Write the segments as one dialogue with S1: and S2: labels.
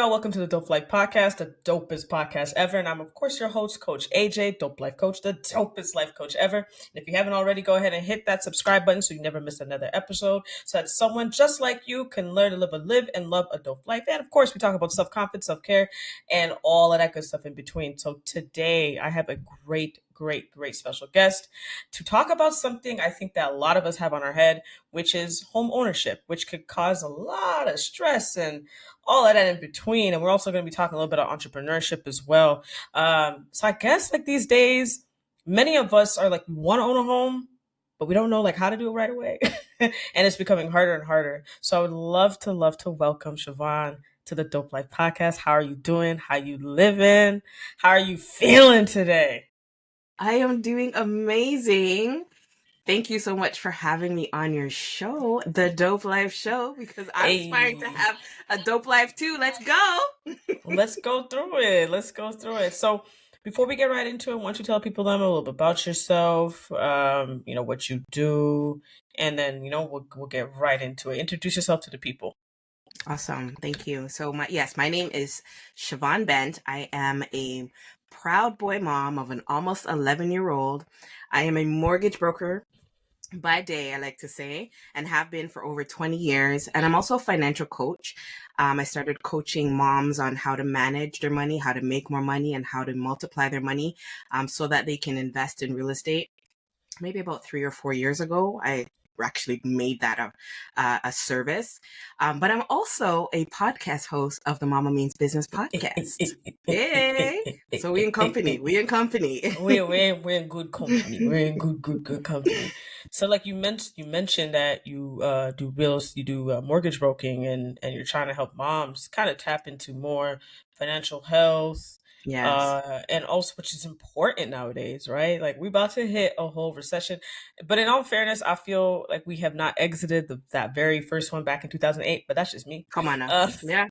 S1: y'all? Welcome to the Dope Life Podcast, the dopest podcast ever. And I'm, of course, your host, Coach AJ, Dope Life Coach, the dopest life coach ever. And if you haven't already, go ahead and hit that subscribe button so you never miss another episode, so that someone just like you can learn to live and love a dope life. And, of course, we talk about self-confidence, self-care, and all of that good stuff in between. So today, I have a great special guest to talk about something I think that a lot of us have on our head, which is home ownership, which could cause a lot of stress and all of that in between. And we're also going to be talking a little bit about entrepreneurship as well. So I guess like these days, many of us are like, we want to own a home, but we don't know like how to do it right away. And it's becoming harder and harder. So I would love to welcome Siobhan to the Dope Life Podcast. How are you doing? How you living? How are you feeling today?
S2: I am doing amazing. Thank you so much for having me on your show, the Dope Life Show, because I'm aspiring to have a dope life too. Let's go.
S1: Let's go through it. So before we get right into it, why don't you tell people a little bit about yourself, what you do, and then, we'll get right into it. Introduce yourself to the people.
S2: Awesome. Thank you. So my name is Siobhan Brent. I am a proud boy mom of an almost 11-year-old. I am a mortgage broker by day, I like to say, and have been for over 20 years. And I'm also a financial coach. I started coaching moms on how to manage their money, how to make more money, and how to multiply their money so that they can invest in real estate. Maybe about 3 or 4 years ago, I actually made that a service. But I'm also a podcast host of the Mama Means Business podcast. Yay! So we in company.
S1: We're in good company. We're in good company. So like you mentioned that you do mortgage broking, and you're trying to help moms kind of tap into more financial health.
S2: Yes.
S1: And also, which is important nowadays, right? Like we're about to hit a whole recession, but in all fairness, I feel like we have not exited that very first one back in 2008. But that's just me.
S2: Come on now. Yeah.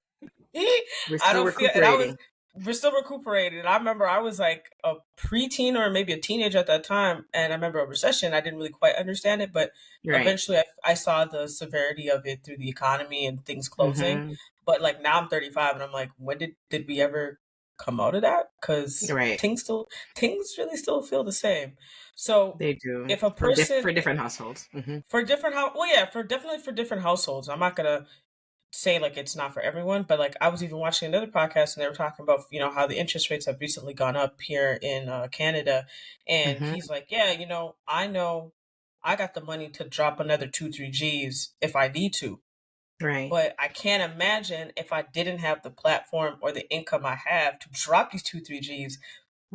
S2: We're
S1: I
S2: still
S1: don't feel, and
S2: recuperating.
S1: we're still recuperating. I remember I was like a preteen or maybe a teenager at that time, and I remember a recession. I didn't really quite understand it, but
S2: Right.
S1: eventually I saw the severity of it through the economy and things closing.
S2: Mm-hmm.
S1: But like now I'm 35, and I'm like, when did we ever come out of that? Because
S2: Right.
S1: things really still feel the same. So
S2: They do.
S1: if a person
S2: For different households. Mm-hmm.
S1: for different for different households, I'm not gonna say like it's not for everyone, but like I was even watching another podcast and they were talking about how the interest rates have recently gone up here in Canada, and
S2: Mm-hmm.
S1: he's like, yeah, I know I got the money to drop another 2-3 G's if I need to,
S2: Right.
S1: but I can't imagine if I didn't have the platform or the income I have to drop these 2-3 G's.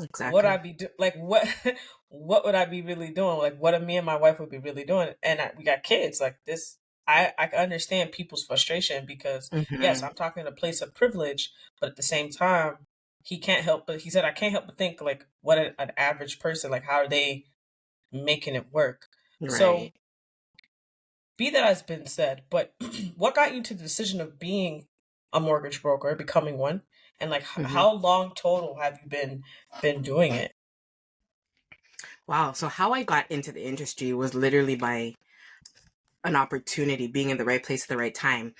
S2: Exactly.
S1: What I be like what would I be really doing? Like what me and my wife would be really doing? And we got kids like this. I can understand people's frustration because yes,
S2: Mm-hmm.
S1: I'm talking in a place of privilege, but at the same time, he said I can't help but think like what an average person, like how are they making it work?
S2: Right.
S1: So be that has been said, but what got you to the decision of being a mortgage broker, becoming one, and like
S2: Mm-hmm.
S1: how long total have you been doing it?
S2: Wow. So how I got into the industry was literally by an opportunity, being in the right place at the right time.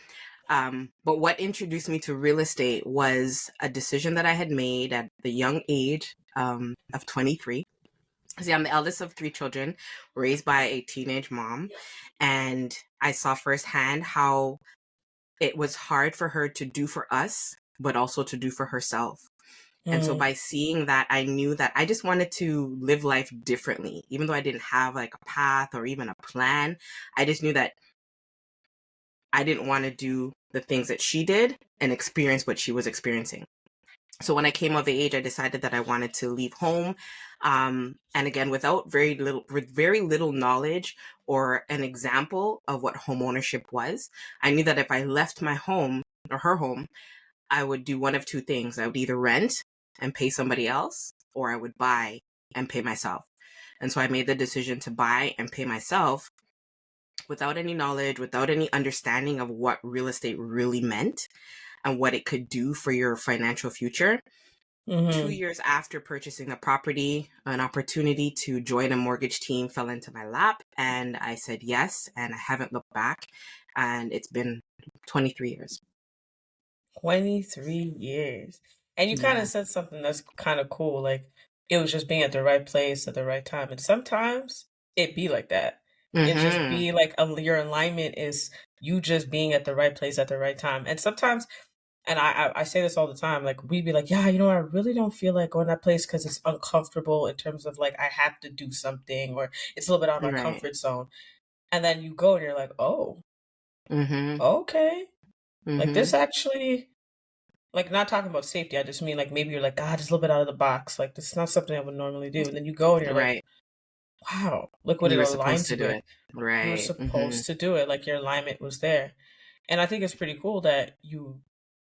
S2: But what introduced me to real estate was a decision that I had made at the young age of 23. See, I'm the eldest of 3 children, raised by a teenage mom. And I saw firsthand how it was hard for her to do for us, but also to do for herself. And so by seeing that, I knew that I just wanted to live life differently. Even though I didn't have like a path or even a plan, I just knew that I didn't want to do the things that she did and experience what she was experiencing. So when I came of age, I decided that I wanted to leave home. And again, with very little knowledge or an example of what homeownership was, I knew that if I left my home or her home, I would do one of two things. I would either rent and pay somebody else, or I would buy and pay myself. And so I made the decision to buy and pay myself without any knowledge, without any understanding of what real estate really meant and what it could do for your financial future. 2 years after purchasing the property, an opportunity to join a mortgage team fell into my lap, and I said yes, and I haven't looked back, and it's been 23 years.
S1: 23 years. And you kind
S2: Yeah.
S1: of said something that's kind of cool. Like, it was just being at the right place at the right time. And sometimes it be like that. It just
S2: Mm-hmm.
S1: be like your alignment is you just being at the right place at the right time. And sometimes, and I say this all the time, like we'd be like, yeah, I really don't feel like going that place because it's uncomfortable in terms of like I have to do something or it's a little bit out of my
S2: Right.
S1: comfort zone. And then you go and you're like, oh,
S2: Mm-hmm.
S1: okay. Like
S2: Mm-hmm.
S1: this actually, like not talking about safety. I just mean like maybe you're like, God, it's a little bit out of the box. Like this is not something I would normally do. And then you go and you're like,
S2: Right.
S1: wow, look what
S2: You
S1: it
S2: were
S1: aligned
S2: supposed to
S1: to
S2: do
S1: it.
S2: it.
S1: You were
S2: Right. Mm-hmm.
S1: supposed to do it. Like your alignment was there. And I think it's pretty cool that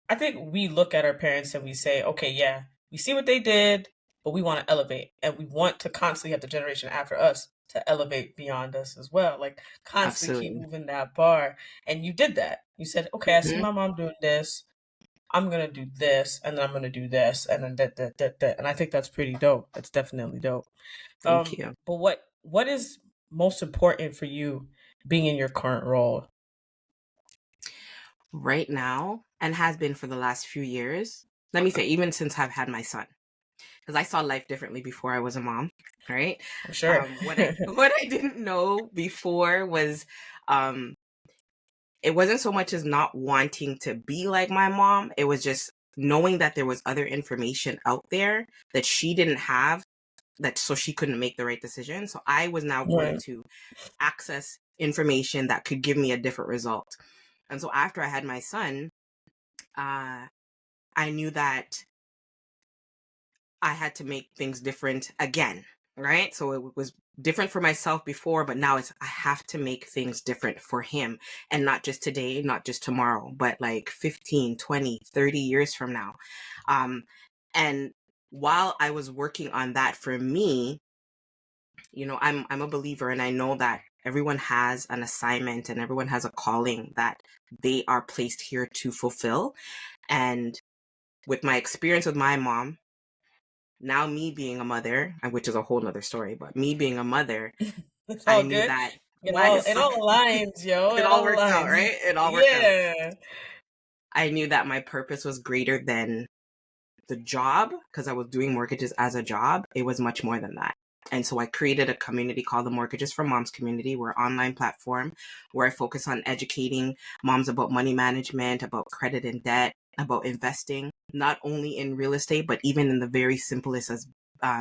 S1: I think we look at our parents and we say, okay, yeah, we see what they did, but we want to elevate. And we want to constantly have the generation after us to elevate beyond us as well. Like constantly keep
S2: Absolutely.
S1: moving that bar. And you did that. You said, okay, I see
S2: Mm-hmm.
S1: my mom doing this. I'm gonna do this, and then I'm gonna do this, and then that. And I think that's pretty dope. That's definitely dope.
S2: Thank you.
S1: But what is most important for you being in your current role?
S2: Right now, and has been for the last few years, let me say, even since I've had my son, because I saw life differently before I was a mom, right?
S1: I'm sure.
S2: What I didn't know before was um it wasn't so much as not wanting to be like my mom. It was just knowing that there was other information out there that she didn't have, that so she couldn't make the right decision. So I was now going
S1: Right.
S2: to access information that could give me a different result. And so after I had my son, uh, I knew that I had to make things different again, right? So it was different for myself before, but now it's I have to make things different for him, and not just today, not just tomorrow, but like 15, 20, 30 years from now. Um and while I was working on that for me, I'm a believer, and I know that everyone has an assignment and everyone has a calling that they are placed here to fulfill. And with my experience with my mom, now me being a mother, which is a whole nother story, but me being a mother,
S1: It's
S2: I
S1: all
S2: knew
S1: good.
S2: that
S1: It
S2: what
S1: all
S2: is
S1: it all aligns, yo.
S2: it
S1: It
S2: all
S1: all
S2: worked out,
S1: aligns.
S2: right? It all worked out.
S1: Yeah.
S2: I knew that my purpose was greater than the job, because I was doing mortgages as a job. It was much more than that. And so I created a community called the Mortgages for Moms Community. We're an online platform where I focus on educating moms about money management, about credit and debt, about investing, not only in real estate, but even in the very simplest as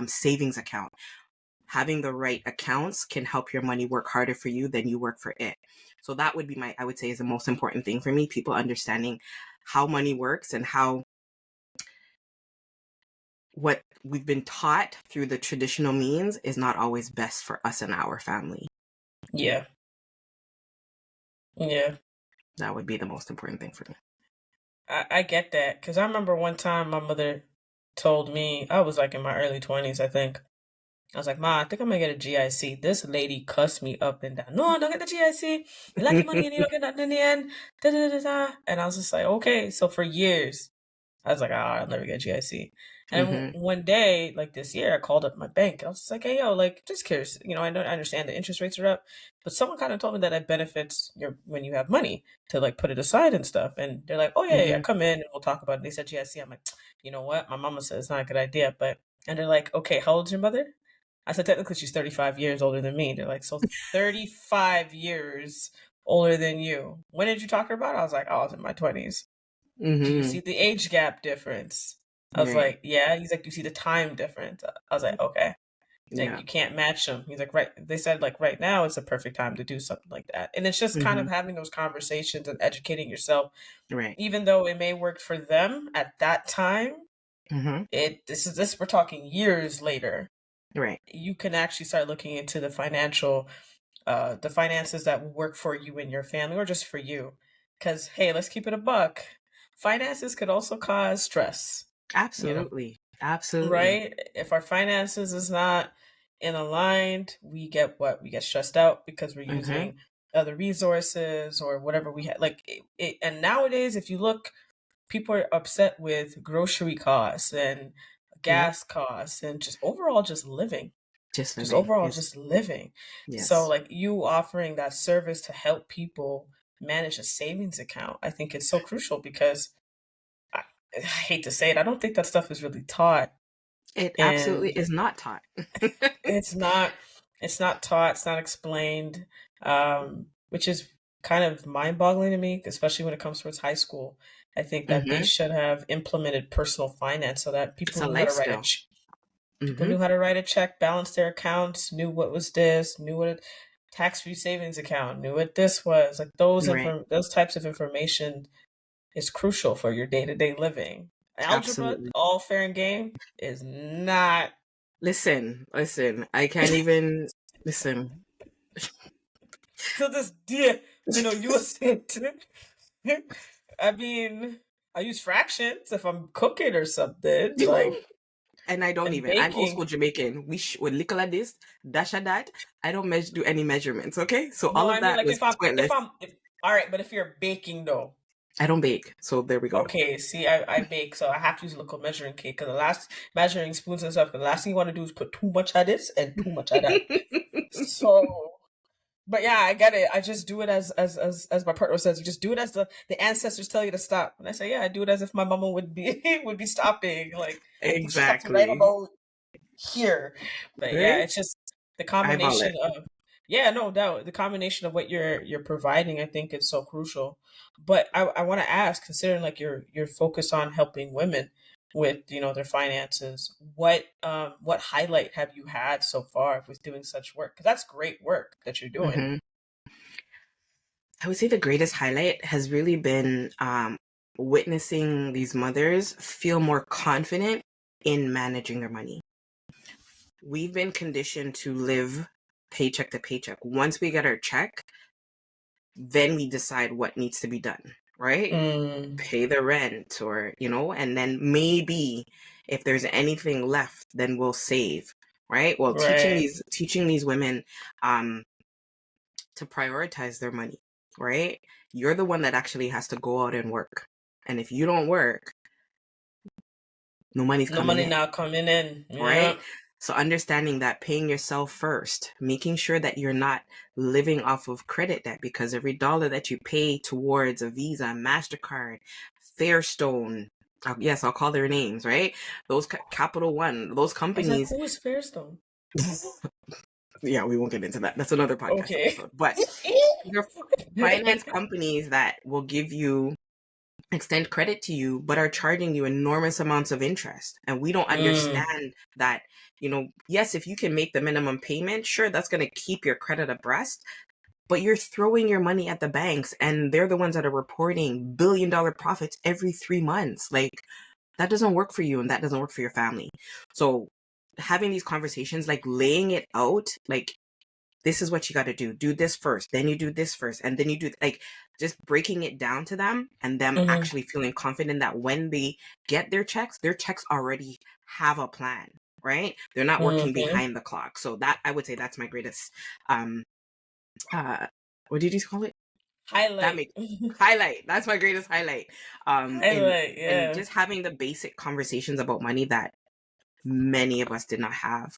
S2: savings account. Having the right accounts can help your money work harder for you than you work for it. So that would be I would say, is the most important thing for me, people understanding how money works and how what we've been taught through the traditional means is not always best for us and our family.
S1: Yeah. Yeah.
S2: That would be the most important thing for me.
S1: I get that because I remember one time my mother told me I was like in my early 20s, I think. I was like, Ma, I think I'm gonna get a GIC. This lady cussed me up and down. No, don't get the GIC. You like your money and you don't get nothing in the end. Da, da, da, da. And I was just like, okay. So for years, I was like, I'll never get GIC. And then
S2: Mm-hmm.
S1: one day, like this year, I called up my bank. I was just like, hey, yo, like, just curious. I don't understand the interest rates are up, but someone kind of told me that it benefits when you have money to like put it aside and stuff. And they're like, oh, yeah, yeah,
S2: Mm-hmm.
S1: come in and we'll talk about it. They said GIC. I'm like, you know what? My mama said it's not a good idea. And they're like, okay, how old's your mother? I said, technically, she's 35 years older than me. They're like, so 35 years older than you. When did you talk to her about it? I was like, oh, I was in my 20s. Do you
S2: Mm-hmm.
S1: see the age gap difference? I was
S2: Right.
S1: like, yeah. He's like, you see the time difference? I was like, okay. He's like,
S2: Yeah.
S1: you can't match them. He's like, right. They said, like, right now is the perfect time to do something like that. And it's just kind
S2: Mm-hmm.
S1: of having those conversations and educating yourself,
S2: Right.
S1: even though it may work for them at that time.
S2: Mm-hmm.
S1: This we're talking years later.
S2: Right.
S1: You can actually start looking into the finances that will work for you and your family or just for you. Because, hey, let's keep it a buck. Finances could also cause stress, you know,
S2: Absolutely. Absolutely.
S1: right? If our finances is not in aligned, we get what? We get stressed out because we're
S2: Mm-hmm.
S1: using other resources or whatever we have. Like, and nowadays, if you look, people are upset with grocery costs and
S2: Yep.
S1: gas costs and just overall just living,
S2: Just
S1: just
S2: living.
S1: overall
S2: Yes.
S1: just living. So
S2: Yes.
S1: like you offering that service to help people manage a savings account, I think it's so crucial because I hate to say it, I don't think that stuff is really taught.
S2: It absolutely
S1: And
S2: is not taught.
S1: it's not it's not taught, it's not explained, which is kind of mind-boggling to me, especially when it comes towards high school. I think that they
S2: Hmm.
S1: should have implemented personal finance so that
S2: It's
S1: people
S2: a
S1: knew how
S2: life
S1: to write a
S2: skill.
S1: people
S2: Hmm.
S1: knew how to write a check, balance their accounts, knew what was this, knew what a tax-free savings account, knew what this was. Like
S2: Right.
S1: those types of information is crucial for your day-to-day living. Algebra,
S2: Absolutely.
S1: all fair and game, is not
S2: Listen. I can't even listen.
S1: to this day. You know, you was I mean, I use fractions if I'm cooking or something, like
S2: And I don't
S1: and
S2: even. I'm old
S1: baking.
S2: school Jamaican. With little of this, dash of that. I don't do any measurements. Okay, so
S1: No,
S2: all of
S1: I mean
S2: that
S1: like
S2: was
S1: if
S2: pointless.
S1: I'm if all right, but if you're baking though.
S2: I don't bake, so there we go.
S1: Okay, see, I bake, so I have to use a local measuring cake because the last measuring spoons and stuff. Because the last thing you want to do is put too much of this and too much of that. So, but yeah, I get it. I just do it as my partner says. You just do it as the ancestors tell you to stop. And I say, yeah, I do it as if my mama would be would be stopping. Like I think she stopped right
S2: Exactly.
S1: about here. But yeah,
S2: Right?
S1: it's just the
S2: Eyeball
S1: combination
S2: it.
S1: of yeah, no doubt. The combination of what you're providing, I think, is so crucial. But I want to ask, considering like your focus on helping women with their finances, what highlight have you had so far with doing such work? Because that's great work that you're doing.
S2: Hmm. I would say the greatest highlight has really been witnessing these mothers feel more confident in managing their money. We've been conditioned to live paycheck to paycheck. Once we get our check, then we decide what needs to be done, right?
S1: Mm,
S2: Pay the rent or, and then maybe if there's anything left, then we'll save, right? Well,
S1: right.
S2: teaching these women um to prioritize their money, right? You're the one that actually has to go out and work. And if you don't work, no money's
S1: No
S2: coming
S1: money
S2: in,
S1: now coming in.
S2: right?
S1: Yeah.
S2: So understanding that paying yourself first, making sure that you're not living off of credit debt because every dollar that you pay towards a Visa, MasterCard, Fairstone, yes, I'll call their names, right? Those Capital One, those
S1: I was like,
S2: companies.
S1: who is Fairstone?
S2: Yeah, we won't get into that. That's another podcast
S1: Okay.
S2: episode. But your finance companies that will give you extend credit to you but are charging you enormous amounts of interest, and we don't
S1: Mm,
S2: understand that. Yes, if you can make the minimum payment, sure, that's going to keep your credit abreast, but you're throwing your money at the banks and they're the ones that are reporting billion-dollar profits every 3 months. Like, that doesn't work for you and that doesn't work for your family. So having these conversations, like laying it out, like, this is what you got to do this first, then you do this first, and then you do, like, just breaking it down to them and them
S1: hmm
S2: actually feeling confident that when they get their checks already have a plan, right? They're not working
S1: hmm
S2: behind the clock. So that, I would say, that's my greatest um uh what did you call it? That
S1: Highlight.
S2: makes highlight. That's my greatest highlight. And
S1: Highlight, yeah.
S2: just having the basic conversations about money that many of us did not have.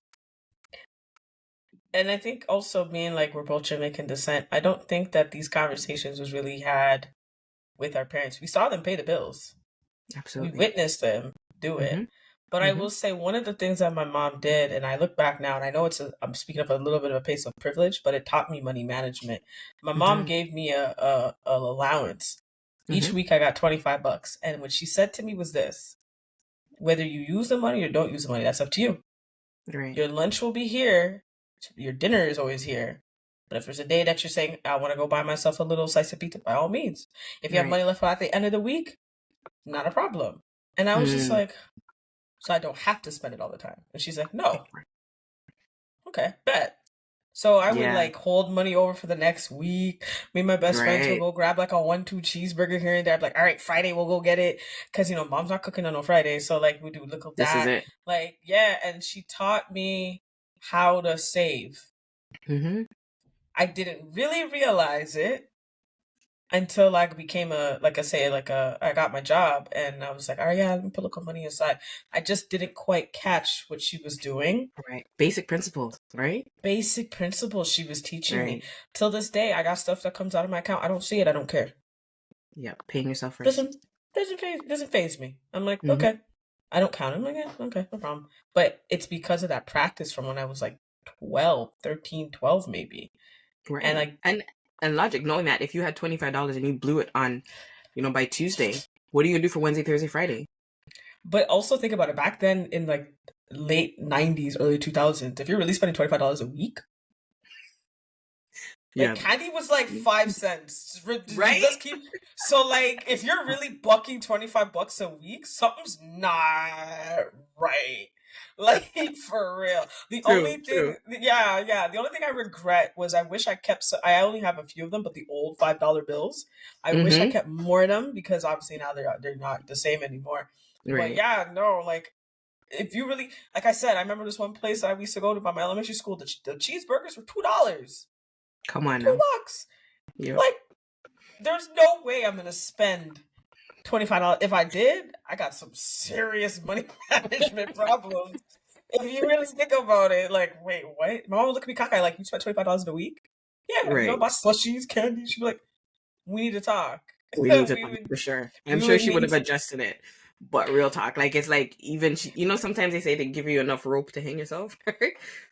S1: And I think also being like we're both Jamaican descent, I don't think that these conversations was really had with our parents. We saw them pay the bills. We
S2: Absolutely.
S1: witnessed them do it.
S2: Mm-hmm.
S1: But I
S2: Mm-hmm.
S1: will say one of the things that my mom did, and I look back now, and I know I'm speaking of a little bit of a place of privilege, but it taught me money management. My mom
S2: Mm-hmm.
S1: gave me a allowance. Each
S2: Mm-hmm.
S1: week I got $25. And what she said to me was this: whether you use the money or don't use the money, that's up to you.
S2: Right.
S1: Your lunch will be here. Your dinner is always here. But if there's a day that you're saying, I want to go buy myself a little slice of pizza, by all means. If you have
S2: Right.
S1: money left at the end of the week, not a problem. And I was just
S2: Mm.
S1: like, so I don't have to spend it all the time. And she's like, no. Okay, bet. So I would
S2: Yeah.
S1: like hold money over for the next week. Me and my best friends will
S2: Right.
S1: go grab like a 1-2 cheeseburger here and there. I'm like, all right, Friday we'll go get it. Cause mom's not cooking on no Friday. So like we do little
S2: This is
S1: that.
S2: it.
S1: Like, yeah, and she taught me how to save.
S2: Mm-hmm.
S1: I didn't really realize it until like became I got my job and I was like, oh yeah, let me put a little money aside. I just didn't quite catch what she was doing.
S2: Right. Basic principles. Right.
S1: Basic principles she was teaching me.
S2: Right.
S1: Till this day, I got stuff that comes out of my account. I don't see it. I don't care.
S2: Yeah. Paying yourself first.
S1: Listen. doesn't phase me. I'm like,
S2: Mhm.
S1: okay. I don't count. I'm like, yeah, okay, no problem. But it's because of that practice from when I was like 12, 13, 12 maybe. And
S2: Right.
S1: like,
S2: And logic, knowing that if you had $25 and you blew it on, by Tuesday, what are you gonna do for Wednesday, Thursday, Friday?
S1: but also think about it. Back then in like late 90s, early 2000s, if you're really spending $25 a week, like
S2: Yeah.
S1: candy was like 5 cents.
S2: Right?
S1: Let's keep so like if you're really bucking $25 a week, something's not right. Like for real. The
S2: True,
S1: only thing,
S2: true.
S1: yeah, yeah. The only thing I regret was I wish I kept. I only have a few of them, but the old $5 bills. I wish I
S2: Mm-hmm.
S1: kept more of them because obviously now they're not the same anymore. But
S2: Right.
S1: yeah, no, like if you really, like I said, I remember this one place I used to go to by my elementary school. The cheeseburgers were $2.
S2: Come on
S1: two
S2: now.
S1: bucks.
S2: Yep.
S1: Like, there's no way I'm gonna spend $25. If I did, I got some serious money management problems. If you really think about it, like, wait, what? My mom would look at me cockeyed, like, you spent $25 in a week? Yeah,
S2: Right.
S1: buy slushies, candy. She'd be like, we need to talk.
S2: We need to
S1: we
S2: talk
S1: would,
S2: for sure. I'm
S1: we
S2: sure
S1: would
S2: she would
S1: need
S2: have
S1: to.
S2: adjusted it. But real talk, like it's like even she, sometimes they say they give you enough rope to hang yourself.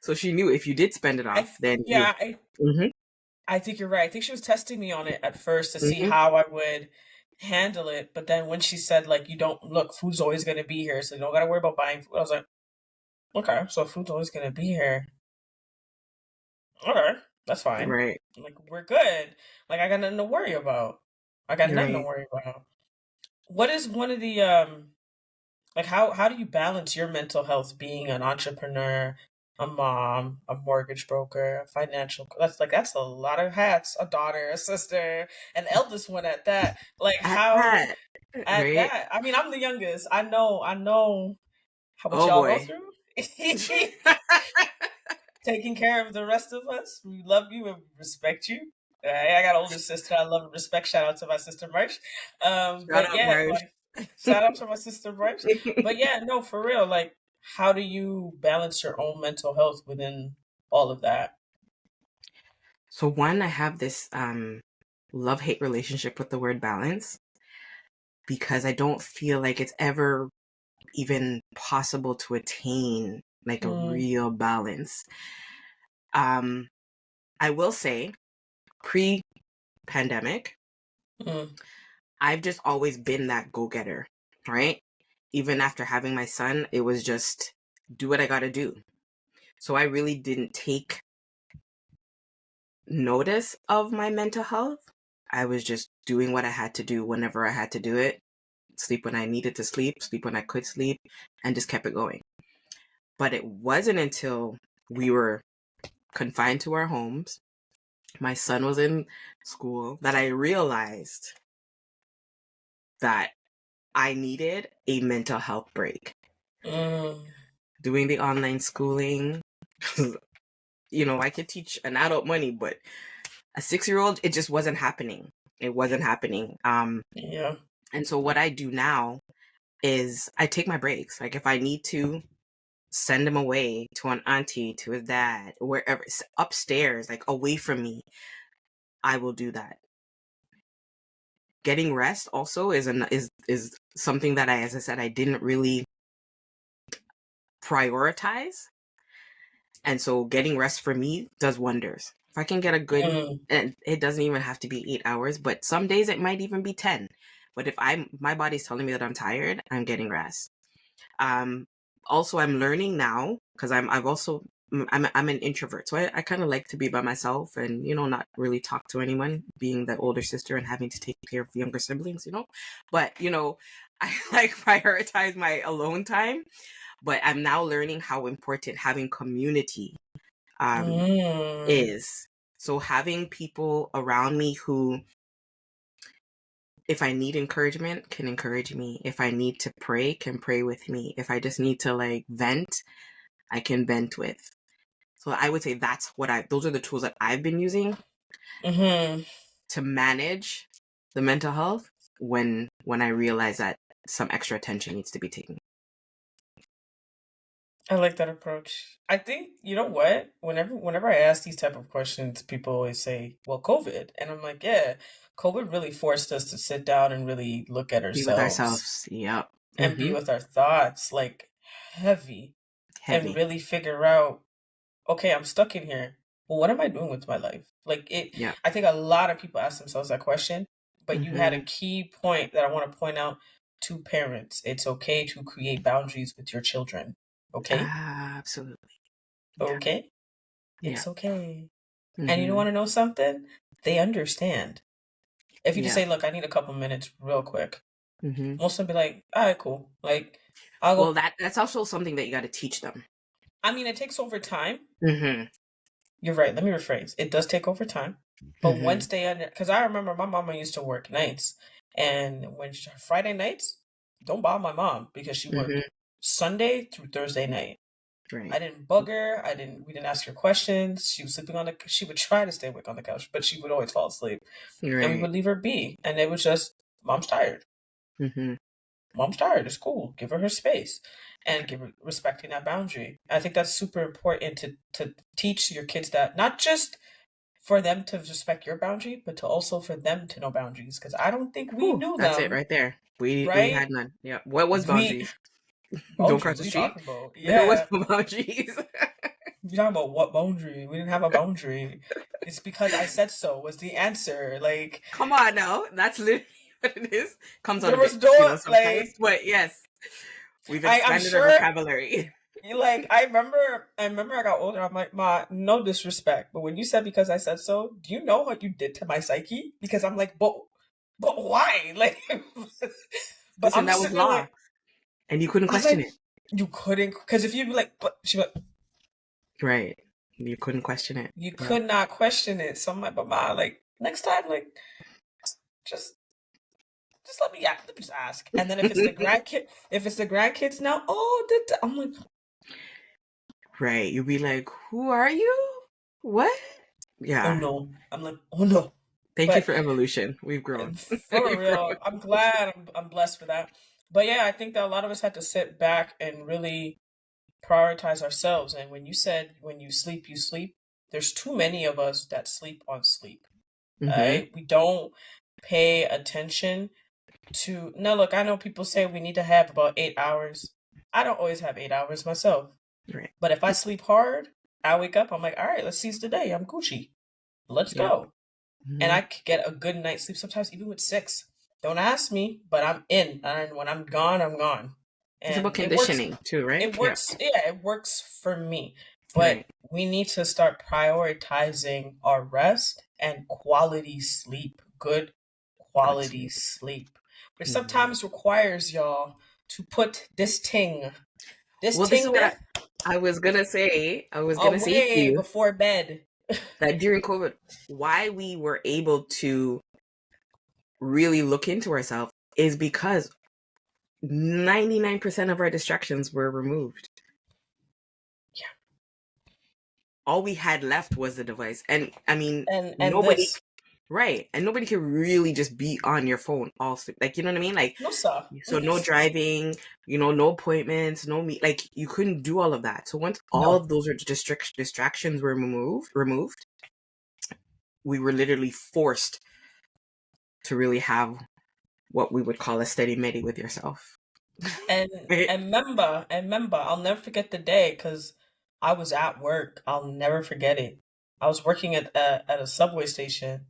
S2: So she knew if you did spend it off, then you.
S1: Yeah,
S2: Mm-hmm.
S1: I think you're right. I think she was testing me on it at first to see
S2: Mm-hmm.
S1: how I would handle it. But then when she said, like, you don't look, food's always gonna be here, so you don't gotta worry about buying food. I was like, okay, so food's always gonna be here. Okay, that's fine.
S2: Right.
S1: Like we're good. Like I got nothing to worry about. I got nothing to
S2: Right.
S1: worry about. What is one of the like how do you balance your mental health being an entrepreneur, a mom, a mortgage broker, a financial that's a lot of hats, a daughter, a sister, an eldest one at that. Like
S2: At
S1: how
S2: that.
S1: at
S2: Right.
S1: that. I mean, I'm the youngest. I know how what
S2: Oh
S1: y'all go
S2: boy.
S1: through. Taking care of the rest of us. We love you and respect you. I got an older sister. I love and respect. Shout out to my sister March.
S2: Shout
S1: But
S2: out,
S1: yeah,
S2: Marge.
S1: like shout out to my sister March. But yeah, no, for real. Like, how do you balance your own mental health within all of that?
S2: So one, I have this love-hate relationship with the word balance because I don't feel like it's ever even possible to attain like a
S1: Mm,
S2: real balance. Um, I will say, pre-pandemic,
S1: mm,
S2: I've just always been that go-getter, right? Even after having my son, it was just do what I gotta do. So I really didn't take notice of my mental health. I was just doing what I had to do whenever I had to do it, sleep when I needed to sleep when I could sleep, and just kept it going. But it wasn't until we were confined to our homes, my son was in school, that I realized that I needed a mental health break.
S1: mm,
S2: Doing the online schooling, I could teach an adult money, but a 6-year-old, it just wasn't happening. It wasn't happening.
S1: yeah.
S2: And so what I do now is I take my breaks. Like if I need to send him away to an auntie, to his dad, wherever, upstairs, like away from me, I will do that. Getting rest also is something that as I said, I didn't really prioritize. And so getting rest for me does wonders. If I can get a good,
S1: Mm,
S2: and it doesn't even have to be 8 hours, but some days it might even be 10. But if my body's telling me that I'm tired, I'm getting rest. Um, Also, I'm learning now because I'm an introvert, so I kind of like to be by myself and not really talk to anyone. Being the older sister and having to take care of the younger siblings, but I like prioritize my alone time. But I'm now learning how important having community um,
S1: mm,
S2: is. So having people around me who, if I need encouragement, can encourage me. If I need to pray, can pray with me. If I just need to like vent, I can vent with. So I would say those are the tools that I've been using
S1: mm-hmm.
S2: to manage the mental health when I realize that some extra attention needs to be taken.
S1: I like that approach. I think you know what? Whenever I ask these type of questions, people always say, "Well, COVID," and I'm like, "Yeah, COVID really forced us to sit down and really look at
S2: Be with
S1: ourselves
S2: ourselves. Yep.
S1: and be
S2: Mm-hmm.
S1: with our thoughts, like heavy, and
S2: Heavy.
S1: really figure out, okay, I'm stuck in here. Well, what am I doing with my life? Like it.
S2: Yeah.
S1: I think a lot of people ask themselves that question, but you had a
S2: Mm-hmm.
S1: key point that I want to point out to parents. It's okay to create boundaries with your children. Okay,
S2: Absolutely. Yeah.
S1: okay.
S2: Yeah.
S1: It's okay. And you don't
S2: Mm-hmm.
S1: want to know something? They understand. If you just
S2: Yeah.
S1: say, look, I need a couple minutes real quick,
S2: Mm-hmm.
S1: most of them be like, all right, cool. Like, I'll
S2: Well,
S1: go.
S2: that's also something that you got to teach them.
S1: I mean, it takes over time.
S2: Mm-hmm.
S1: You're right. Let me rephrase. It does take over time. But
S2: Mm-hmm.
S1: once they under, because I remember my mama used to work nights. And Friday nights, don't bother my mom because she
S2: Mm-hmm.
S1: worked Sunday through Thursday night.
S2: Right.
S1: I didn't bug her. We didn't ask her questions. She was sleeping she would try to stay awake on the couch, but she would always fall asleep. And we
S2: Right.
S1: would leave her be. And it was just, mom's tired.
S2: Mm-hmm.
S1: Mom's tired. It's cool. Give her space and give her respecting that boundary. I think that's super important to teach your kids that, not just for them to respect your boundary, but to also for them to know boundaries. Because I don't think we
S2: Whew,
S1: knew
S2: that's it
S1: them,
S2: right there. We
S1: right?
S2: had none. Yeah. What was
S1: We
S2: boundaries? Don't cross
S1: boundaries. What
S2: the
S1: are you
S2: street.
S1: talking about?
S2: There was
S1: Yeah,
S2: no boundaries.
S1: you talking about what boundary? We didn't have a boundary. It's because I said so was the answer. Like
S2: Come on now. That's literally what it is. Comes out
S1: there
S2: a
S1: was
S2: bit,
S1: no
S2: sometimes.
S1: like
S2: But yes, we've
S1: I'm
S2: expanded our
S1: sure
S2: vocabulary.
S1: you like I remember I got older, I'm like, Ma, no disrespect. But when you said because I said so, do you know what you did to my psyche? Because I'm like, but why? Like but
S2: Listen,
S1: I'm
S2: that was
S1: sitting there
S2: law.
S1: like
S2: And you couldn't
S1: I was
S2: question
S1: like,
S2: it.
S1: you couldn't because if you'd be like, but she like
S2: Right. You couldn't question it.
S1: you
S2: Yeah.
S1: could not question it. So I'm like, but Ma, like next time, like just let me just ask. And then if it's the grandkids now, I'm like,
S2: Right. You'd be like, who are you? What?
S1: oh
S2: Yeah.
S1: no. I'm like, oh no.
S2: Thank you
S1: But
S2: for evolution. We've grown.
S1: for
S2: We've grown.
S1: real, I'm glad I'm blessed for that. But yeah, I think that a lot of us had to sit back and really prioritize ourselves. And when you said when you sleep, there's too many of us that sleep on sleep. All
S2: Mm-hmm.
S1: right. We don't pay attention to no look, I know people say we need to have about 8 hours. I don't always have 8 hours myself.
S2: Right.
S1: But if I sleep hard, I wake up, I'm like, all right, let's seize the day. I'm Gucci. Let's
S2: Yep.
S1: go. And
S2: Mm-hmm.
S1: I could get a good night's sleep sometimes, even with 6. Don't ask me, but I'm in. And when I'm gone, I'm gone.
S2: It's about
S1: And it works.
S2: conditioning too, right?
S1: It
S2: Yeah.
S1: works. Yeah, it works for me. But
S2: Right.
S1: we need to start prioritizing our rest and quality sleep. Good
S2: Good
S1: quality
S2: sleep.
S1: sleep. Which
S2: Mm-hmm.
S1: sometimes requires y'all to put this
S2: Well, this is
S1: ting
S2: what
S1: there
S2: I was gonna say. I was gonna say to
S1: away
S2: you
S1: before bed.
S2: that during COVID, why we were able to really look into ourselves is because 99% of our distractions were removed.
S1: Yeah.
S2: All we had left was the device. And I mean,
S1: And
S2: nobody,
S1: this.
S2: right. And nobody can really just be on your phone also. Like, you know what I mean? Like,
S1: No sir.
S2: so no driving, no appointments, no meet. Like, you couldn't do all of that. So once all
S1: No.
S2: of those distractions were removed, we were literally forced to really have what we would call a steady medi with yourself.
S1: And
S2: Right?
S1: remember, I'll never forget the day because I was at work. I'll never forget it. I was working at a subway station,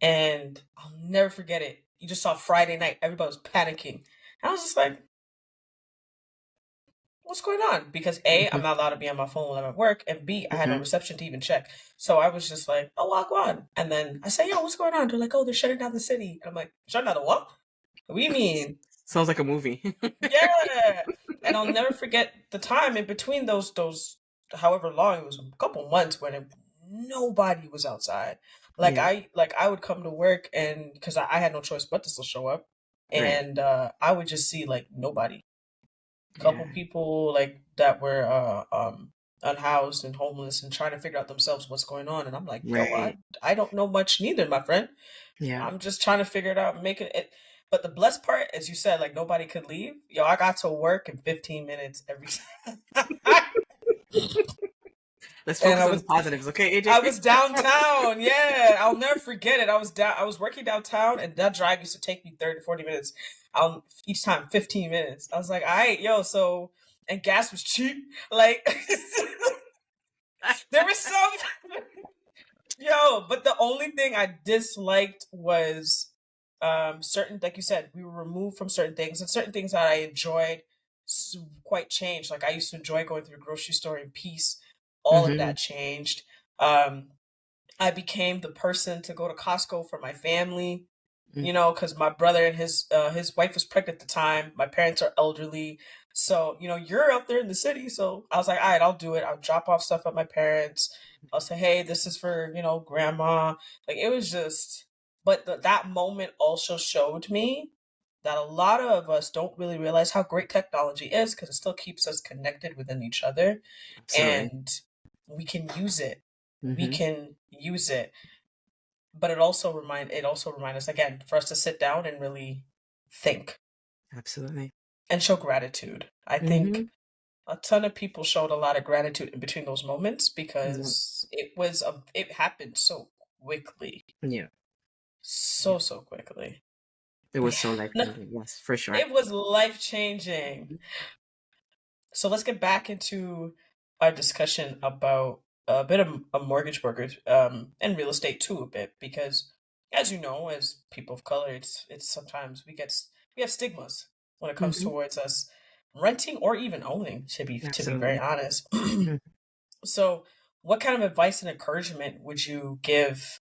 S1: and I'll never forget it. You just saw Friday night, everybody was panicking, and I was just like, "What's going on?" Because A, I'm
S2: Mm-hmm.
S1: not allowed to be on my phone when I'm at work, and B, I had no
S2: Mm-hmm.
S1: reception to even check. So I was just like, "Oh, walk on," and then I say, "Yo, what's going on?" They're like, "Oh, they're shutting down the city," and I'm like, "Shutting down the what? What do you mean?"
S2: Sounds like a movie.
S1: Yeah, and I'll never forget the time in between those however long it was, a couple months when nobody was outside.
S2: Yeah.
S1: Like I would come to work and because I had no choice but to still show up,
S2: Right.
S1: and I would just see like nobody. Couple
S2: Yeah.
S1: people like that were unhoused and homeless and trying to figure out themselves what's going on, and I'm like, yo,
S2: Right.
S1: I don't know much neither, my friend.
S2: Yeah.
S1: I'm just trying to figure it out and make it. But the blessed part, as you said, like nobody could leave. Yo, I got to work in 15 minutes every time.
S2: Let's
S1: And
S2: focus on the positives, okay,
S1: I
S2: AJ?
S1: was downtown. Yeah, I'll never forget it. I was working downtown, and that drive used to take me 30 to 40 minutes. Each time 15 minutes. I was like, all right, yo, so, and gas was cheap. Like there was some yo, but the only thing I disliked was certain, like you said, we were removed from certain things, and certain things that I enjoyed quite changed. Like I used to enjoy going to the grocery store in peace. All of
S2: Mm-hmm.
S1: that changed. Um, I became the person to go to Costco for my family,
S2: Mm-hmm.
S1: because my brother and his wife was pregnant at the time. My parents are elderly, so you're out there in the city. So I was like, all right, I'll do it. I'll drop off stuff at my parents. I'll say, hey, this is for grandma. Like it was just, but that moment also showed me that a lot of us don't really realize how great technology is because it still keeps us connected within each other,
S2: Absolutely.
S1: and we can use it. We
S2: Mm-hmm.
S1: can use it, but it also remind us again for us to sit down and really think
S2: Absolutely.
S1: and show gratitude. I
S2: Mm-hmm.
S1: think a ton of people showed a lot of gratitude in between those moments
S2: Yeah.
S1: because it happened so quickly,
S2: Yeah. Yeah.
S1: so quickly.
S2: It
S1: But
S2: was
S1: yeah,
S2: so life
S1: no,
S2: changing. Yes, for sure.
S1: it was life changing.
S2: Mhm.
S1: So let's get back into our discussion about a bit of mortgage brokers and real estate too a bit because as you know, as people of color, it's sometimes we have stigmas when it comes
S2: Mm-hmm.
S1: towards us renting or even owning, to be very
S2: Absolutely.
S1: honest.
S2: Mm.
S1: So what kind of advice and encouragement would you give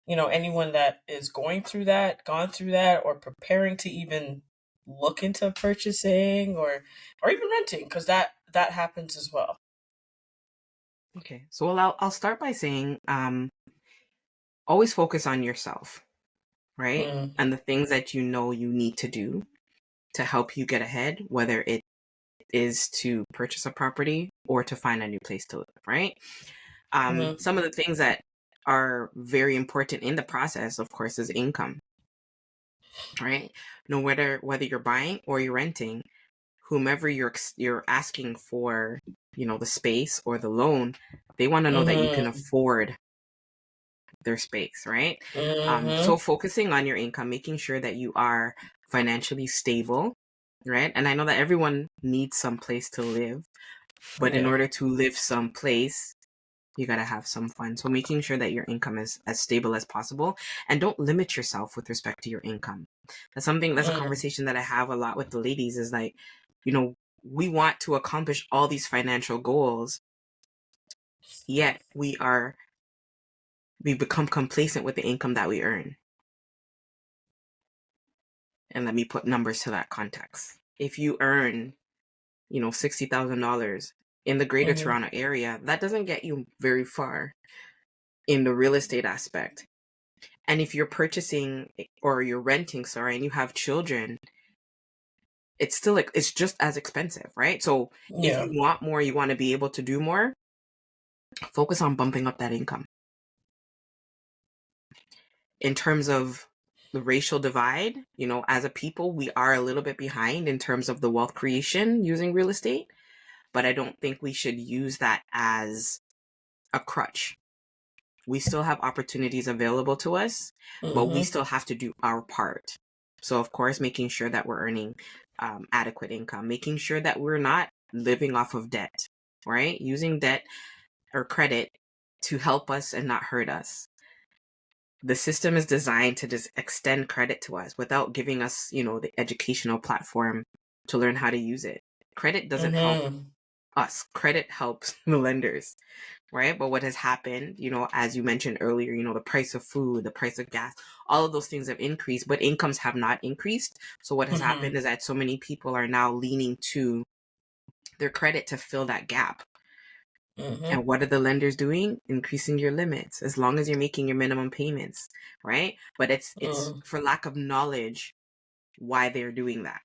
S1: anyone that is gone through that, or preparing to even look into purchasing or even renting, because that happens as well.
S2: Okay. So well, I'll start by saying always focus on yourself, right?
S1: Mm,
S2: And the things that you know you need to do to help you get ahead, whether it is to purchase a property or to find a new place to live, right?
S1: mm-hmm,
S2: Some of the things that are very important in the process, of course, is income, right? No matter whether you're buying or you're renting, whomever you're asking for, the space or the loan, they want to know that you can
S1: mm-hmm,
S2: afford their space, right? So
S1: mm-hmm,
S2: focusing on your income, making sure that you are financially stable, right? And I know that everyone needs some place to live, but in
S1: yeah,
S2: order to live someplace, you got to have some fun. So making sure that your income is as stable as possible, and don't limit yourself with respect to your income. That's a
S1: mm,
S2: conversation that I have a lot with the ladies is like, you know, we want to accomplish all these financial goals, yet we become complacent with the income that we earn. And let me put numbers to that context. If you earn, $60,000 in the greater
S1: mm-hmm,
S2: Toronto area, that doesn't get you very far in the real estate aspect. And if you're purchasing or you're renting, sorry, and you have children, it's still like it's just as expensive, right? So if
S1: yeah,
S2: you want more, you want to be able to do more, focus on bumping up that income. In terms of the racial divide, as a people, we are a little bit behind in terms of the wealth creation using real estate, but I don't think we should use that as a crutch. We still have opportunities available to us, but we
S1: mm-hmm,
S2: still have to do our part. So, of course, making sure that we're earning adequate income, making sure that we're not living off of debt, right? Using debt or credit to help us and not hurt us. The system is designed to just extend credit to us without giving us, the educational platform to learn how to use it. Credit doesn't help
S1: mm-hmm,
S2: us, credit helps the lenders, right? But what has happened, as you mentioned earlier, the price of food, the price of gas, all of those things have increased, but incomes have not increased. So what has
S1: mm-hmm,
S2: happened is that so many people are now leaning to their credit to fill that gap.
S1: mm-hmm,
S2: And what are the lenders doing? Increasing your limits as long as you're making your minimum payments, right? But it's
S1: mm,
S2: for lack of knowledge why they're doing that.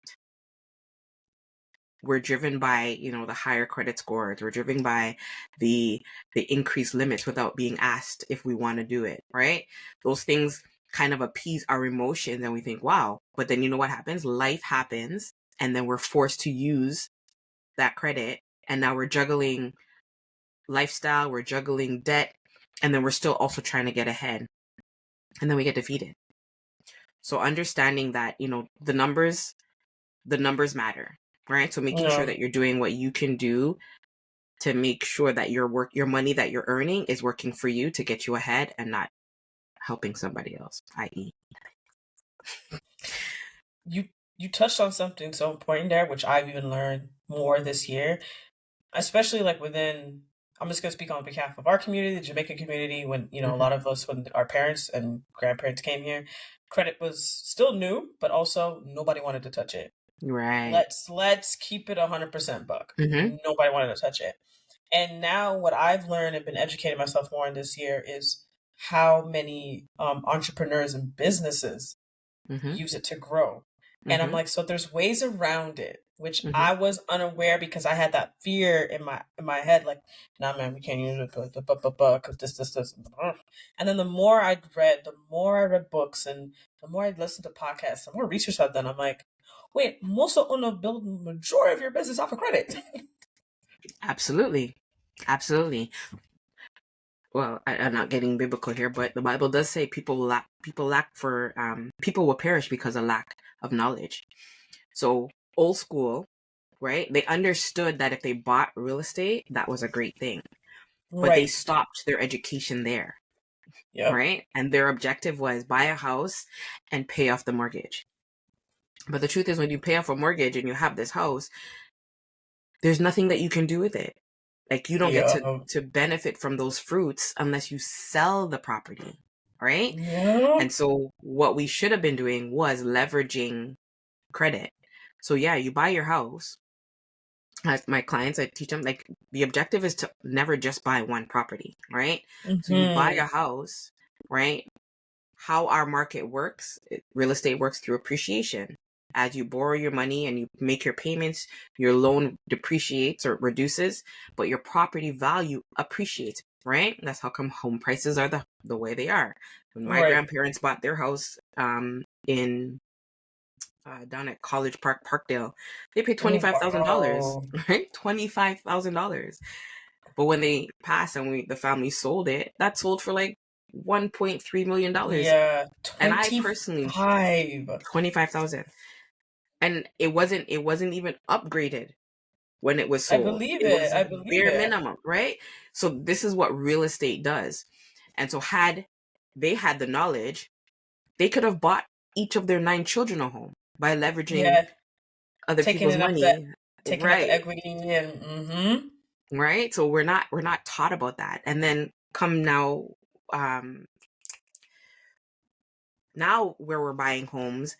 S2: We're driven by the higher credit scores, we're driven by the increased limits without being asked if we want to do it, right? Those things kind of appease our emotions, and we think, wow. But then you know what happens? Life happens, and then we're forced to use that credit, and now we're juggling lifestyle, we're juggling debt, and then we're still also trying to get ahead, and then we get defeated. So understanding that, the numbers matter, right? So making sure
S1: Yeah.
S2: that you're doing what you can do to make sure that your money that you're earning is working for you to get you ahead and not helping somebody else, i.e.
S1: You touched on something so important there, which I've even learned more this year, especially like within. I'm just gonna speak on behalf of our community, the Jamaican community. When a
S2: Mm-hmm.
S1: lot of us, when our parents and grandparents came here, credit was still new, but also nobody wanted to touch it.
S2: Right.
S1: Let's keep it 100% buck.
S2: Mm-hmm.
S1: Nobody wanted to touch it. And now what I've learned and been educating myself more in this year is how many entrepreneurs and businesses
S2: Mm-hmm.
S1: use it to grow. And I'm
S2: Mm-hmm.
S1: like, so there's ways around it, which
S2: Mm-hmm.
S1: I was unaware because I had that fear in my head, like, nah, man, we can't use it because this. And then the more I read books, and the more I listened to podcasts, the more research I've done. I'm like, wait, most of them build the majority of your business off of credit.
S2: Absolutely. Absolutely. Well, I'm not getting biblical here, but the Bible does say people will perish because of lack of knowledge. So old school, right? They understood that if they bought real estate, that was a great thing, but they
S1: Right.
S2: stopped their education there,
S1: Yep.
S2: right? And their objective was buy a house and pay off the mortgage. But the truth is, when you pay off a mortgage and you have this house, there's nothing that you can do with it. Like, you don't get
S1: Yeah.
S2: to benefit from those fruits unless you sell the property, right?
S1: Yeah.
S2: And so what we should have been doing was leveraging credit. So yeah, you buy your house. Like my clients, I teach them, like, the objective is to never just buy one property, right? So you buy
S1: Hmm.
S2: a house, right? How our market works, real estate works through appreciation. As you borrow your money and you make your payments, your loan depreciates or reduces, but your property value appreciates, right? That's how come home prices are the way they are. When my
S1: Right.
S2: grandparents bought their house in down at College Park, Parkdale, they paid
S1: Oh,
S2: $25,000,
S1: wow.
S2: right? $25,000. But when they passed and the family sold it, that sold for like $1.3 million.
S1: Yeah.
S2: And I personally
S1: 25.
S2: 25,000. And it wasn't even upgraded when it was
S1: I
S2: sold.
S1: believe
S2: It
S1: it.
S2: was
S1: I believe
S2: bare
S1: it.
S2: minimum, right? So this is what real estate does. And so had they had the knowledge, they could have bought each of their 9 children a home by leveraging
S1: Yeah.
S2: other
S1: Taking
S2: people's
S1: it up the
S2: money.
S1: taking up the
S2: Right.
S1: equity and
S2: Right. So we're not taught about that. And then come um now where we're buying homes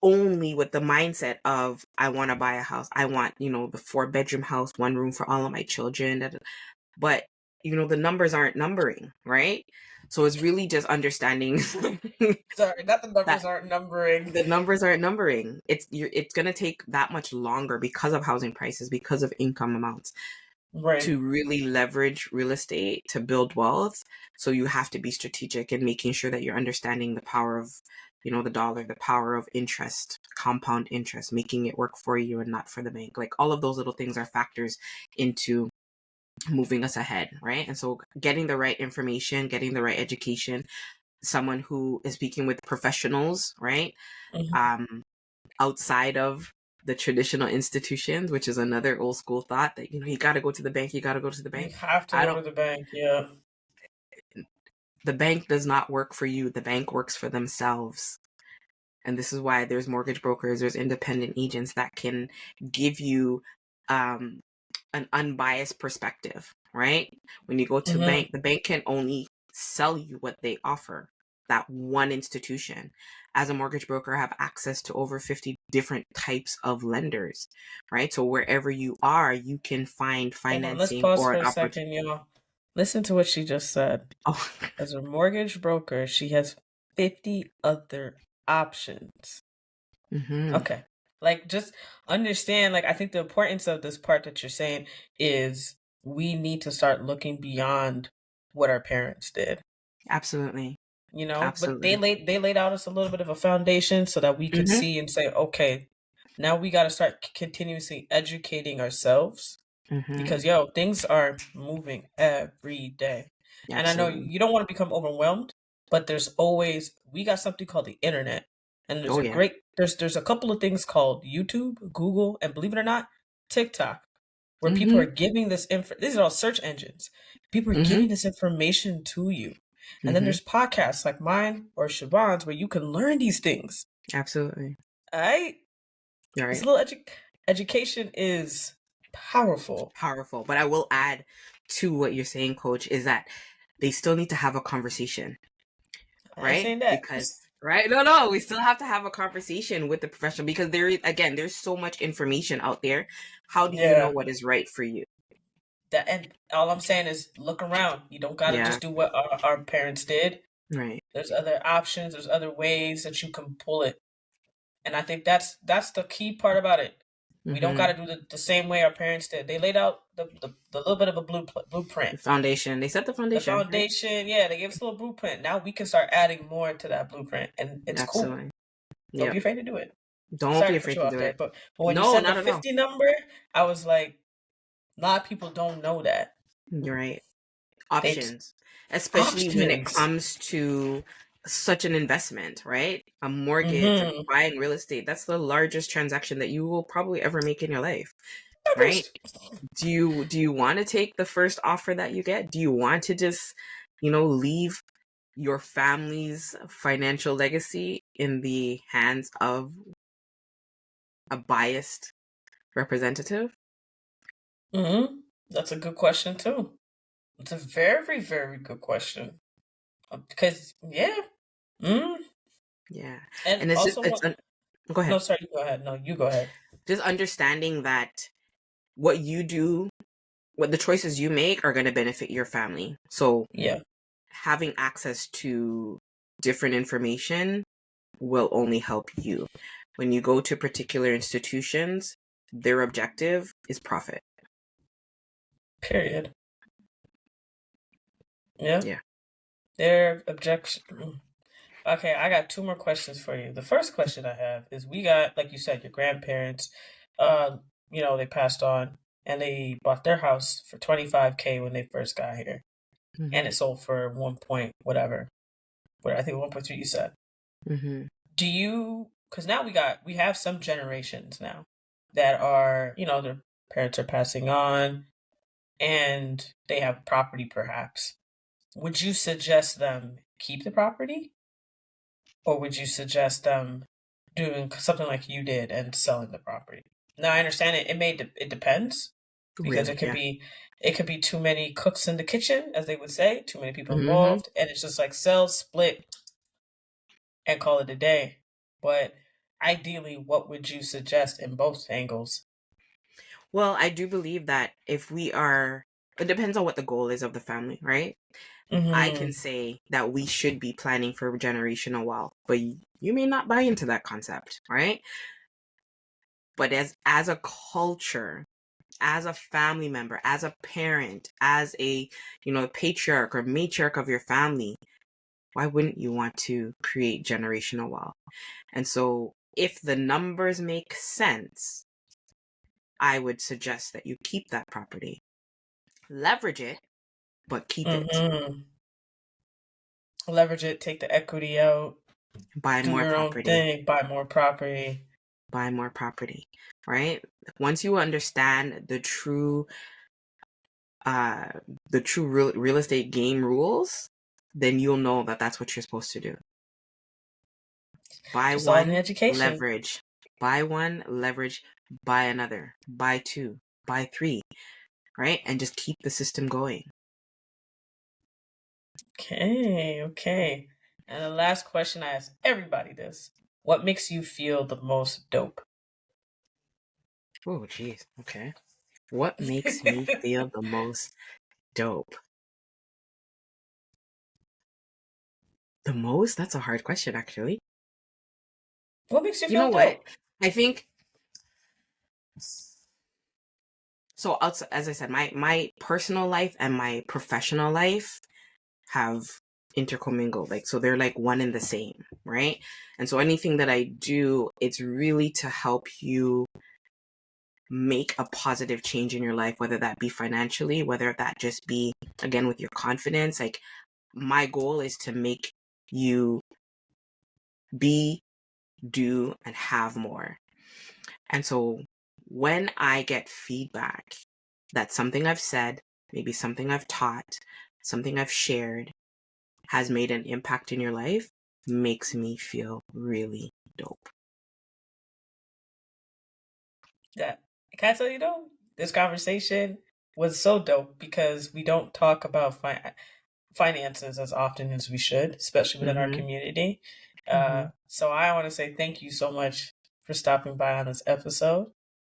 S2: only with the mindset of, I want to buy a house. I want, the 4-bedroom house, one room for all of my children. But, the numbers aren't numbering, right? So it's really just understanding
S1: sorry, not the
S2: that
S1: numbers aren't numbering.
S2: the numbers aren't numbering. It's going to take that much longer because of housing prices, because of income amounts,
S1: Right.
S2: to really leverage real estate to build wealth. So you have to be strategic in making sure that you're understanding the power of, the dollar, the power of interest, compound interest, making it work for you and not for the bank. Like, all of those little things are factors into moving us ahead, right? And so getting the right information, getting the right education, someone who is speaking with professionals, right?
S1: Mhm.
S2: Um, outside of the traditional institutions, which is another old school thought that, you got to go to the bank, you got to go to the
S1: You
S2: bank.
S1: have to
S2: I
S1: go
S2: don't,
S1: to the bank. Yeah.
S2: the bank does not work for you. The bank works for themselves. And this is why there's mortgage brokers, there's independent agents that can give you um, an unbiased perspective, right? When you go to
S1: Hmm.
S2: the bank can only sell you what they offer, that one institution. As a mortgage broker, I have access to over 50 different types of lenders, right? So wherever you are, you can find
S1: Hold on. Let's
S2: financing
S1: pause
S2: or
S1: for
S2: an
S1: a
S2: opportunity.
S1: second, y'all. Listen to what she just said.
S2: Oh,
S1: As a mortgage broker, she has 50 other options.
S2: hmm.
S1: Okay. Like, just understand, like, I think the importance of this part that you're saying is we need to start looking beyond what our parents did.
S2: Absolutely.
S1: you know. But
S2: Absolutely.
S1: they laid out us a little bit of a foundation so that we could
S2: Mm-hmm.
S1: see and say, okay, now we got to start continuously educating ourselves
S2: Mm-hmm.
S1: because yo, things are moving every day. And I know
S2: Absolutely.
S1: you don't want to become overwhelmed, but there's always we got something called the internet. And
S2: Oh yeah.
S1: there's a couple of things called YouTube, Google, and believe it or not, TikTok, where people
S2: Mm-hmm.
S1: are giving this info. These are all search engines. People are
S2: Mm-hmm.
S1: giving this information to you. And then
S2: Mm-hmm.
S1: there's podcasts like mine or Siobhan's where you can learn these things.
S2: Absolutely.
S1: All right?
S2: You're
S1: It's a
S2: right.
S1: little education is powerful.
S2: Powerful. But I will add to what you're saying, coach, is that they still need to have a conversation,
S1: I ain't
S2: right?
S1: saying that.
S2: Because right? No, we still have to have a conversation with the professional because there's so much information out there. How do you know
S1: Yeah.
S2: what is right for you?
S1: That and all I'm saying is look around. You don't gotta
S2: Yeah.
S1: just do what our parents did.
S2: Right.
S1: There's other options. There's other ways that you can pull it. And I think that's the key part about it. We don't
S2: Mm-hmm.
S1: got to do the same way our parents did. They laid out the little bit of a blueprint,
S2: The foundation. They set the
S1: the
S2: foundation, right?
S1: foundation. Yeah, they gave us a little blueprint. Now we can start adding more to that blueprint, and it's cool.
S2: Absolutely.
S1: Don't
S2: Yep.
S1: be afraid to do it.
S2: Don't
S1: Sorry
S2: be
S1: to put
S2: afraid
S1: you
S2: to
S1: off
S2: do
S1: there,
S2: it.
S1: but when you
S2: No,
S1: said the
S2: not at all.
S1: 50 number, I was like, a lot of people don't know that.
S2: You're right.
S1: They
S2: Options, especially when it
S1: options.
S2: comes to such an investment, right? A mortgage or
S1: Mm-hmm.
S2: buying real estate. That's the largest transaction that you will probably ever make in your life, right?
S1: Others.
S2: Do you want to take the first offer that you get? Do you want to just, leave your family's financial legacy in the hands of a biased representative?
S1: Mm-hmm. That's a good question too. It's a very, very good question. Because yeah. Mm.
S2: Yeah.
S1: And
S2: And it's just
S1: also
S2: it's
S1: one
S2: go
S1: no,
S2: ahead.
S1: sorry, you go ahead. No, you go ahead.
S2: Just understanding that what you do, what the choices you make are going to benefit your family. So
S1: Yeah.
S2: having access to different information will only help you. When you go to particular institutions, their objective is profit.
S1: Period. Yeah.
S2: Yeah.
S1: Their objection. Okay, I got two more questions for you. The first question I have is we got, like you said, your grandparents, uh, they passed on and they bought their house for 25K when they first got here. And
S2: Mm-hmm.
S1: it sold for 1 point whatever. What I think 1.3 you said.
S2: Mm-hmm.
S1: Do you because now we have some generations now that are, their parents are passing on and they have property perhaps. Would you suggest them keep the property or would you suggest them doing something like you did and selling the property? Now I understand it depends because
S2: Really? Yeah.
S1: it could be too many cooks in the kitchen, as they would say, too many people
S2: Mm-hmm.
S1: involved, and it's just like sell, split, and call it a day. But ideally, what would you suggest in both angles?
S2: Well, I do believe that it depends on what the goal is of the family, right? I can
S1: Mm-hmm.
S2: say that we should be planning for generational wealth, but you may not buy into that concept, right? But as a culture, as a family member, as a parent, as a patriarch or matriarch of your family, why wouldn't you want to create generational wealth? And so, if the numbers make sense, I would suggest that you keep that property, leverage it, but keep it.
S1: Mm-hmm. Leverage it, take the equity out,
S2: Buy
S1: do
S2: more
S1: your own
S2: property,
S1: thing, buy more property.
S2: buy more property, right? Once you understand uh, the true real estate game rules, then you'll know that that's what you're supposed to do. Buy
S1: Just all in the
S2: one,
S1: education.
S2: leverage. Buy one, leverage. Buy another. Buy two. Buy three. Right? And just keep the system going.
S1: Okay, okay. And the last question I ask everybody this. What makes you feel the most dope?
S2: Oh, geez. Okay. What makes me feel the most dope? The most? That's a hard question, actually.
S1: What makes you
S2: You
S1: feel
S2: know what?
S1: dope?
S2: I think so. Outside, as I said, my personal life and my professional life have intercommingled. Like, so they're like one and the same, right? And so anything that I do, it's really to help you make a positive change in your life, whether that be financially, whether that just be, again, with your confidence. Like, my goal is to make you be, do, and have more. And so when I get feedback that something I've said, maybe something I've taught, something I've shared has made an impact in your life, makes me feel really dope.
S1: Yeah. Can I tell you though, this conversation was so dope because we don't talk about finances as often as we should, especially within our community. So I want to say thank you so much for stopping by on this episode.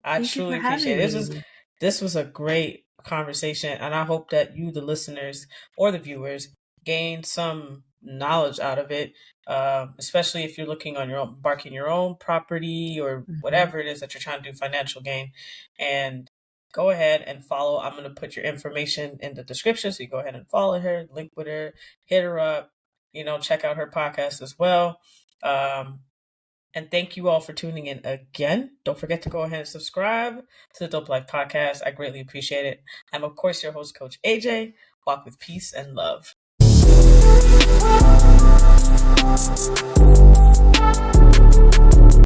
S1: I
S2: Thank you
S1: truly
S2: for
S1: appreciate
S2: having
S1: it.
S2: me.
S1: This was a great conversation, and I hope that you, the listeners or the viewers, gain some knowledge out of it. Especially if you're looking on your own, embarking your own property or whatever it is that you're trying to do financial gain, and go ahead and follow. I'm going to put your information in the description, so you go ahead and follow her, link with her, hit her up. Check out her podcast as well. And thank you all for tuning in again. Don't forget to go ahead and subscribe to the Dope Life Podcast. I greatly appreciate it. I'm, of course, your host, Coach AJ. Walk with peace and love.